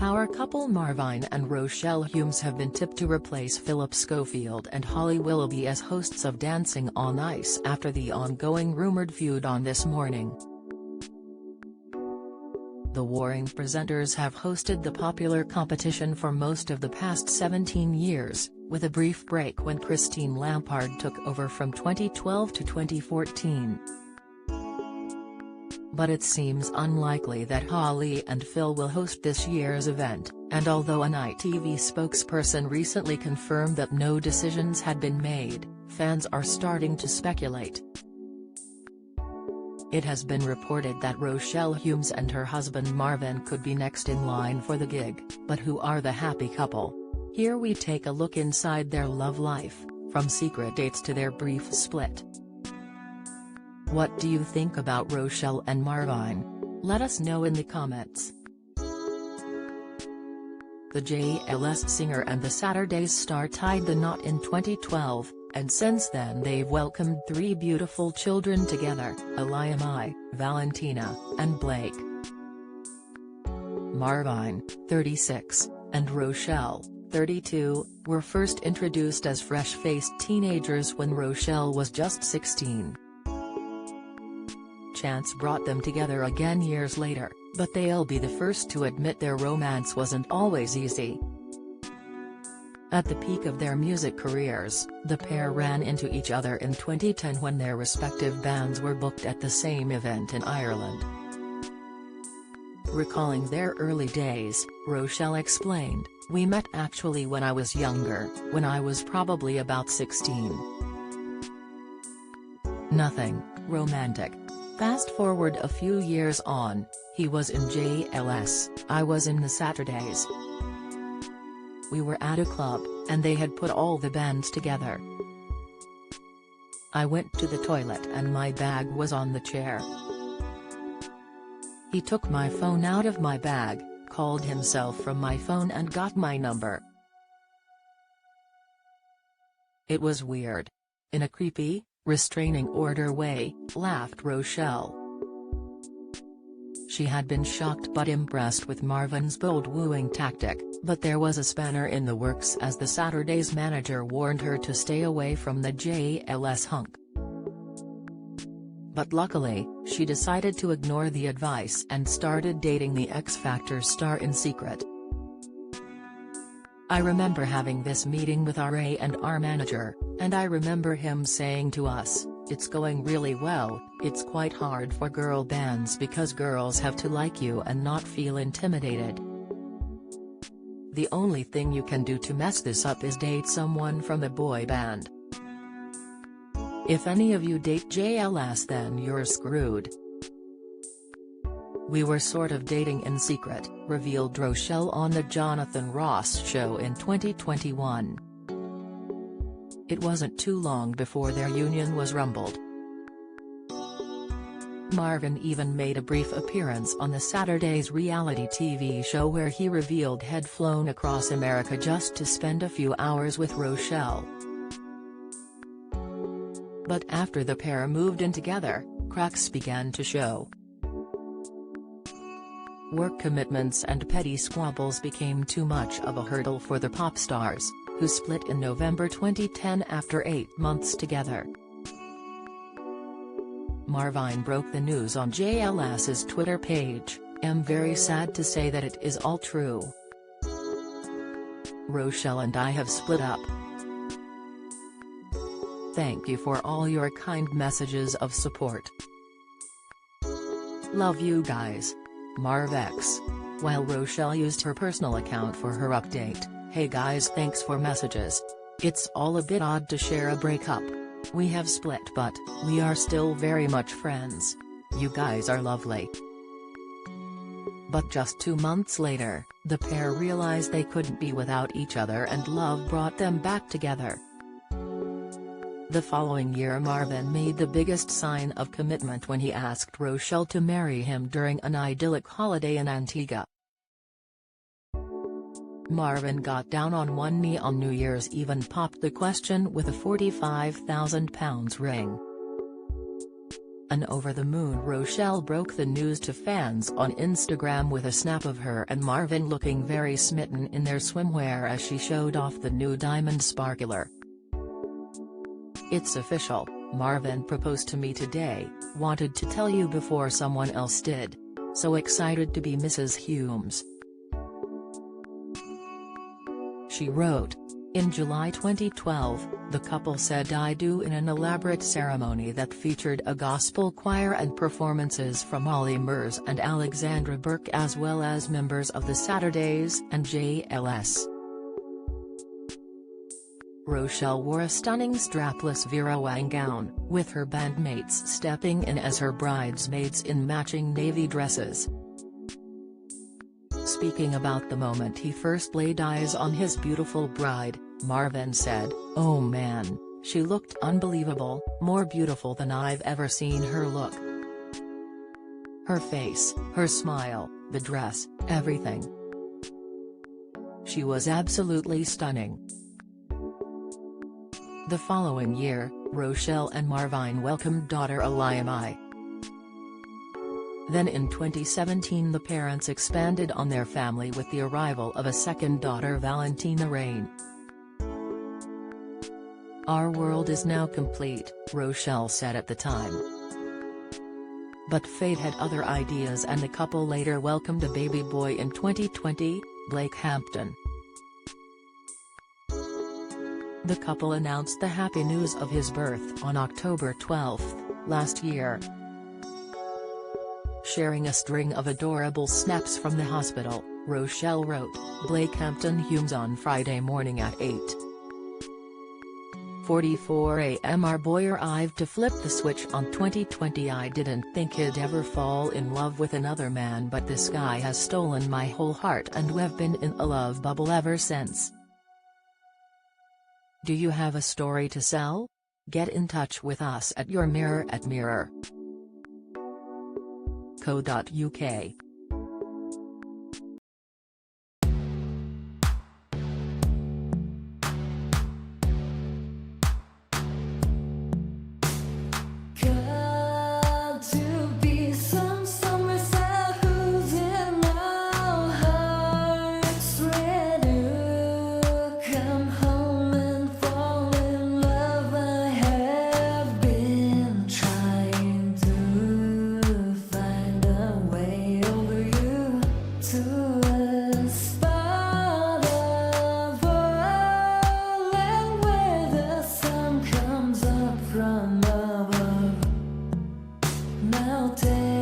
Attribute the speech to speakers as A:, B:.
A: Power couple Marvin and Rochelle Humes have been tipped to replace Philip Schofield and Holly Willoughby as hosts of Dancing on Ice after the ongoing rumored feud on This Morning. The warring presenters have hosted the popular competition for most of the past 17 years, with a brief break when Christine Lampard took over from 2012 to 2014. But it seems unlikely that Holly and Phil will host this year's event, and although an ITV spokesperson recently confirmed that no decisions had been made, fans are starting to speculate. It has been reported that Rochelle Humes and her husband Marvin could be next in line for the gig, but who are the happy couple? Here we take a look inside their love life, from secret dates to their brief split. What do you think about Rochelle and Marvin? Let us know in the comments. The JLS singer and the Saturday's star tied the knot in 2012, and since then they've welcomed 3 beautiful children together, Eliamai, Valentina, and Blake. Marvin, 36, and Rochelle, 32, were first introduced as fresh-faced teenagers when Rochelle was just 16. Chance brought them together again years later, but they'll be the first to admit their romance wasn't always easy. At the peak of their music careers, the pair ran into each other in 2010 when their respective bands were booked at the same event in Ireland. Recalling their early days, Rochelle explained, "We met actually when I was younger, when I was probably about 16. Nothing romantic. Fast forward a few years on, he was in JLS, I was in the Saturdays. We were at a club, and they had put all the bands together. I went to the toilet and my bag was on the chair. He took my phone out of my bag, called himself from my phone and got my number. It was weird. In a creepy, restraining order way," laughed Rochelle. She had been shocked but impressed with Marvin's bold wooing tactic, but there was a spanner in the works as the Saturday's manager warned her to stay away from the JLS hunk. But luckily, she decided to ignore the advice and started dating the X Factor star in secret. "I remember having this meeting with our A&R manager, and I remember him saying to us, 'It's going really well, it's quite hard for girl bands because girls have to like you and not feel intimidated. The only thing you can do to mess this up is date someone from a boy band. If any of you date JLS then you're screwed.' We were sort of dating in secret," revealed Rochelle on The Jonathan Ross Show in 2021. It wasn't too long before their union was rumbled. Marvin even made a brief appearance on the Saturday's reality TV show where he revealed he'd flown across America just to spend a few hours with Rochelle. But after the pair moved in together, cracks began to show. Work commitments and petty squabbles became too much of a hurdle for the pop stars, who split in November 2010 after 8 months together. Marvin broke the news on JLS's Twitter page, "I'm very sad to say that it is all true. Rochelle and I have split up. Thank you for all your kind messages of support. Love you guys. Marv X." While Rochelle used her personal account for her update, "Hey guys, thanks for messages. It's all a bit odd to share a breakup. We have split but, we are still very much friends. You guys are lovely." But just 2 months later, the pair realized they couldn't be without each other and love brought them back together. The following year Marvin made the biggest sign of commitment when he asked Rochelle to marry him during an idyllic holiday in Antigua. Marvin got down on one knee on New Year's Eve and popped the question with a £45,000 ring. An over-the-moon Rochelle broke the news to fans on Instagram with a snap of her and Marvin looking very smitten in their swimwear as she showed off the new diamond sparkler. "It's official, Marvin proposed to me today, wanted to tell you before someone else did. So excited to be Mrs. Humes," she wrote. In July 2012, the couple said "I do" in an elaborate ceremony that featured a gospel choir and performances from Ollie Murs and Alexandra Burke as well as members of the Saturdays and JLS. Rochelle wore a stunning strapless Vera Wang gown, with her bandmates stepping in as her bridesmaids in matching navy dresses. Speaking about the moment he first laid eyes on his beautiful bride, Marvin said, "Oh man, she looked unbelievable, more beautiful than I've ever seen her look. Her face, her smile, the dress, everything. She was absolutely stunning." The following year, Rochelle and Marvin welcomed daughter Aliyah. Then in 2017 the parents expanded on their family with the arrival of a second daughter, Valentina Rain. "Our world is now complete," Rochelle said at the time. But fate had other ideas and the couple later welcomed a baby boy in 2020, Blake Hampton. The couple announced the happy news of his birth on October 12, last year. Sharing a string of adorable snaps from the hospital, Rochelle wrote, "Blake Hampton Humes on Friday morning at 8:44 a.m. Our boy arrived to flip the switch on 2020. I didn't think he'd ever fall in love with another man, but this guy has stolen my whole heart and we've been in a love bubble ever since. Do you have a story to sell? Get in touch with us at yourmirror@mirror.co.uk."
B: Now take